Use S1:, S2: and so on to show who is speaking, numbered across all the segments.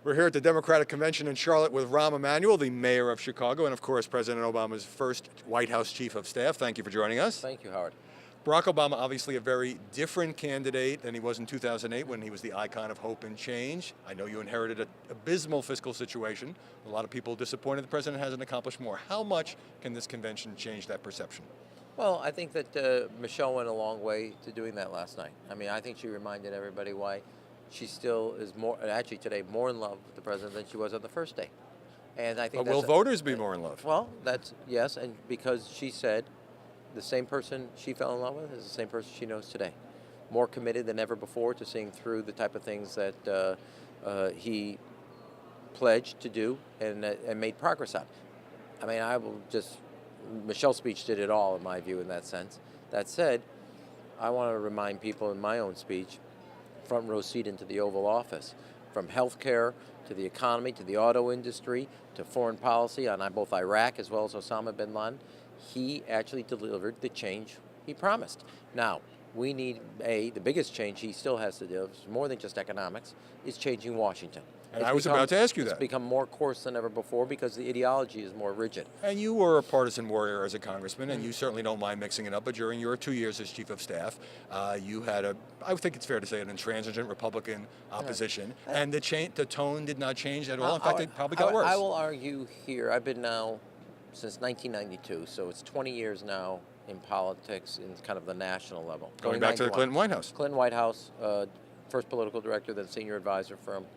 S1: We're here at the Democratic Convention in Charlotte with Rahm Emanuel, the mayor of Chicago, and of course, President Obama's first White House chief of staff. Thank you for joining us.
S2: Thank you, Howard.
S1: Barack Obama, obviously a very different candidate than he was in 2008 when he was the icon of hope and change. I know you inherited an abysmal fiscal situation. A lot of people disappointed the president hasn't accomplished more. How much can this convention change that perception?
S2: Well, I think that Michelle went a long way to doing that last night. I mean, I think she reminded everybody why she still is actually today, more in love with the president than she was on the first day. And I think
S1: but will voters be more in love?
S2: Well, yes, and because she said the same person she fell in love with is the same person she knows today. More committed than ever before to seeing through the type of things that he pledged to do and made progress on. I mean, Michelle's speech did it all, in my view, in that sense. That said, I want to remind people in my own speech, front row seat into the Oval Office, from healthcare to the economy to the auto industry to foreign policy on both Iraq as well as Osama bin Laden, he actually delivered the change he promised. Now, we need, the biggest change he still has to do, more than just economics, is changing Washington.
S1: And I was about to ask you that.
S2: It's become more coarse than ever before because the ideology is more rigid.
S1: And you were a partisan warrior as a congressman, and you certainly don't mind mixing it up, but during your 2 years as chief of staff, you had I think it's fair to say, an intransigent Republican opposition, and the tone did not change at all. In fact, it probably got worse.
S2: I will argue here, I've been now since 1992, so it's 20 years now in politics in kind of the national level.
S1: Going back to the Clinton White House.
S2: Clinton White House, first political director, then senior advisor firm.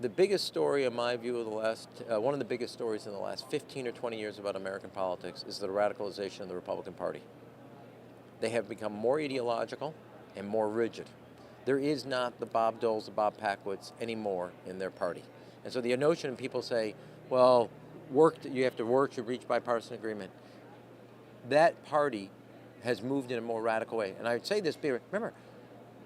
S2: The biggest story, in my view, of the last, one of the biggest stories in the last 15 or 20 years about American politics is the radicalization of the Republican Party. They have become more ideological and more rigid. There is not the Bob Doles, the Bob Packwoods anymore in their party. And so the notion people say, well, you have to work to reach bipartisan agreement. That party has moved in a more radical way. And I would say this, remember,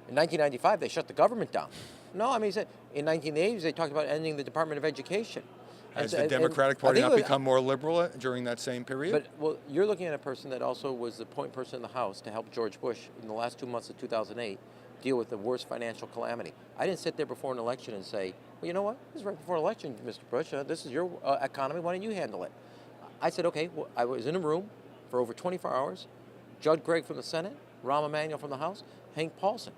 S2: in 1995, they shut the government down. No, I mean, in 1980s, they talked about ending the Department of Education.
S1: Has the Democratic Party not become more liberal during that same period?
S2: But, well, you're looking at a person that also was the point person in the House to help George Bush in the last 2 months of 2008 deal with the worst financial calamity. I didn't sit there before an election and say, well, you know what? This is right before an election, Mr. Bush. This is your economy. Why don't you handle it? I said, okay. Well, I was in a room for over 24 hours. Judd Gregg from the Senate, Rahm Emanuel from the House, Hank Paulson,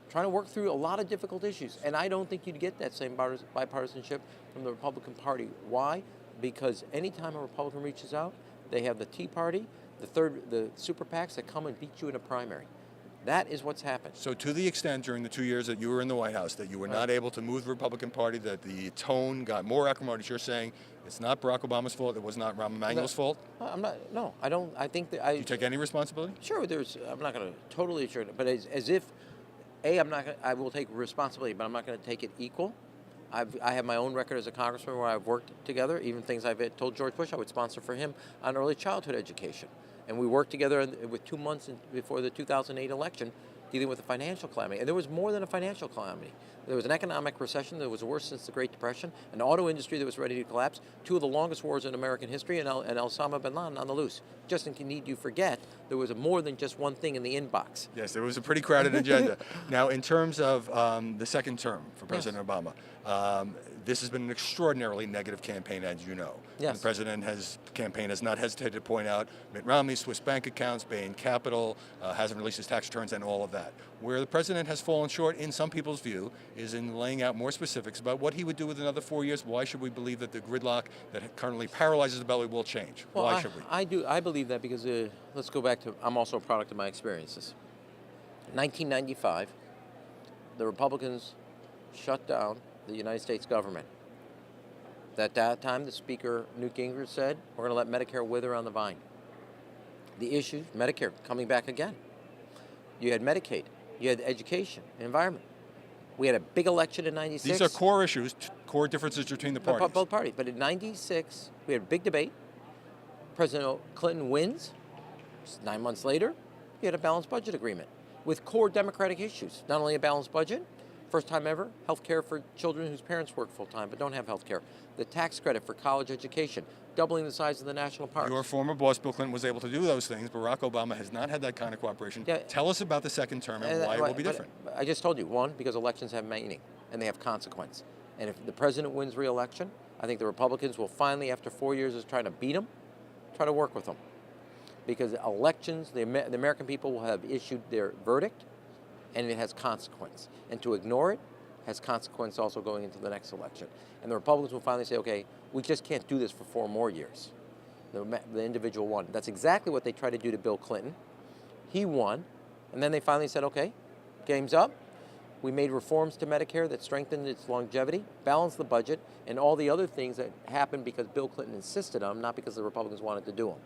S2: trying to work through a lot of difficult issues. And I don't think you'd get that same bipartisanship from the Republican Party. Why? Because anytime a Republican reaches out, they have the Tea Party, the super PACs that come and beat you in a primary. That is what's happened.
S1: So to the extent during the 2 years that you were in the White House that you were not able to move the Republican Party, that the tone got more acrimonious, you're saying it's not Barack Obama's fault, it was not Rahm Emanuel's fault?
S2: I'm not, no, I don't, I think that
S1: Do you take any responsibility?
S2: Sure, I'm not going to totally assure it, but as if, I will take responsibility, but I'm not going to take it equal. I have my own record as a congressman where I've worked together, even things I've told George Bush I would sponsor for him on early childhood education. And we worked together with 2 months before the 2008 election dealing with a financial calamity. And there was more than a financial calamity. There was an economic recession that was worse since the Great Depression, an auto industry that was ready to collapse, two of the longest wars in American history, and Osama bin Laden on the loose. Just in need you forget, there was more than just one thing in the inbox.
S1: Yes, there was a pretty crowded agenda. Now, in terms of the second term for President Obama, this has been an extraordinarily negative campaign, as you know.
S2: Yes.
S1: The president's campaign has not hesitated to point out Mitt Romney's Swiss bank accounts, Bain Capital, hasn't released his tax returns, and all of that. Where the president has fallen short, in some people's view, is in laying out more specifics about what he would do with another 4 years. Why should we believe that the gridlock that currently paralyzes the beltway will change?
S2: Well,
S1: Why should we?
S2: I believe that because, let's go back to, I'm also a product of my experiences. 1995, the Republicans shut down the United States government. At that time, the Speaker, Newt Gingrich, said, we're going to let Medicare wither on the vine. The issue, Medicare coming back again. You had Medicaid, you had education, environment. We had a big election in 96.
S1: These are core issues, core differences between the parties.
S2: Both parties. But in 96, we had a big debate. President Clinton wins. 9 months later, you had a balanced budget agreement with core Democratic issues. Not only a balanced budget, first time ever, health care for children whose parents work full-time but don't have health care. The tax credit for college education, doubling the size of the national parks.
S1: Your former boss, Bill Clinton, was able to do those things. Barack Obama has not had that kind of cooperation.
S2: Yeah.
S1: Tell us about the second term and why it will be different.
S2: I just told you, one, because elections have meaning. and they have consequence. And if the president wins re-election, I think the Republicans will finally, after 4 years of trying to beat him, try to work with him. Because elections, the American people will have issued their verdict, and it has consequence. And to ignore it has consequence also going into the next election. And the Republicans will finally say, okay, we just can't do this for 4 more years. The individual won. That's exactly what they tried to do to Bill Clinton. He won, and then they finally said, okay, game's up. We made reforms to Medicare that strengthened its longevity, balanced the budget, and all the other things that happened because Bill Clinton insisted on them, not because the Republicans wanted to do them.